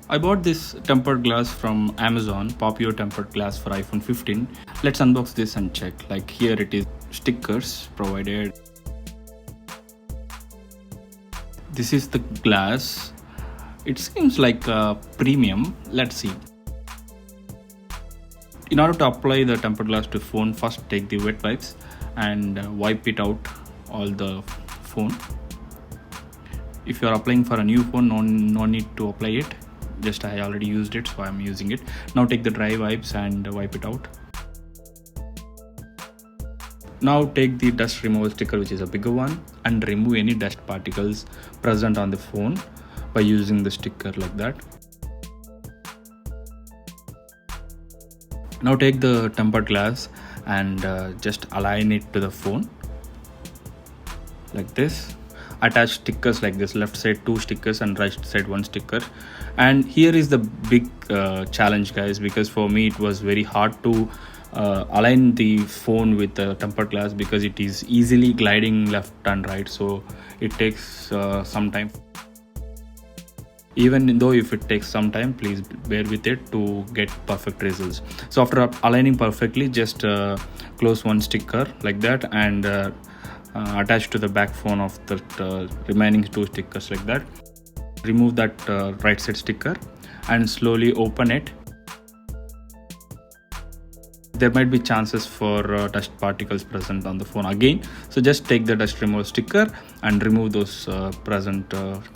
I bought this tempered glass from Amazon, POPIO Tempered Glass for iPhone 15. Let's unbox this and check. Like here it is, stickers provided. This is the glass. It seems like a premium. Let's see. In order to apply the tempered glass to phone, first take the wet wipes and wipe it out all the phone. If you are applying for a new phone, no need to apply it. Just I already used it, so I'm using it. Now take the dry wipes and wipe it out. Now take the dust removal sticker, which is a bigger one, and remove any dust particles present on the phone by using the sticker like that. Now take the tempered glass and just align it to the phone like this. Attach stickers like this, left side 2 stickers and right side 1 sticker. And here is the big challenge, guys, because for me it was very hard to align the phone with the tempered glass because it is easily gliding left and right, so it takes some time. Even though if it takes some time, please bear with it to get perfect results. So after aligning perfectly, just close one sticker like that and attach to the back phone of the remaining 2 stickers like that. Remove that right side sticker and slowly open it. There might be chances for dust particles present on the phone again, so just take the dust removal sticker and remove those present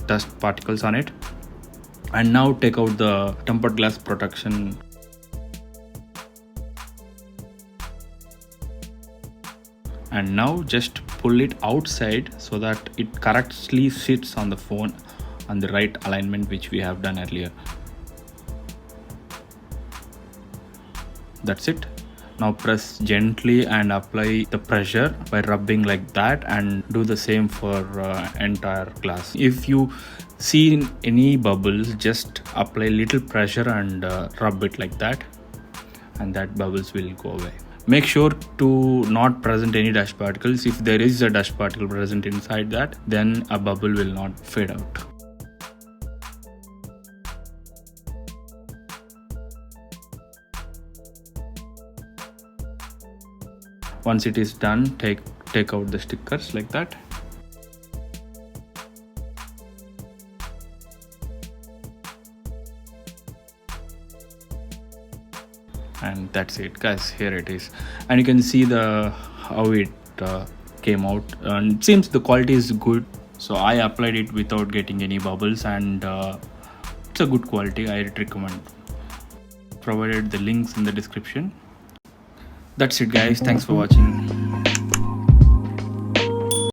dust particles on it. And now take out the tempered glass protection. And now just pull it outside so that it correctly sits on the phone on the right alignment, which we have done earlier. That's it. Now press gently and apply the pressure by rubbing like that, and do the same for entire glass. If you see any bubbles, just apply little pressure and rub it like that, and that bubbles will go away. Make sure to not present any dust particles. If there is a dust particle present inside that, then a bubble will not fade out. Once it is done, take out the stickers like that. And that's it, guys. Here it is, and you can see how it came out, and it seems the quality is good. So I applied it without getting any bubbles, and it's a good quality. I recommend. Provided the links in the description. That's it, guys. Thanks for watching.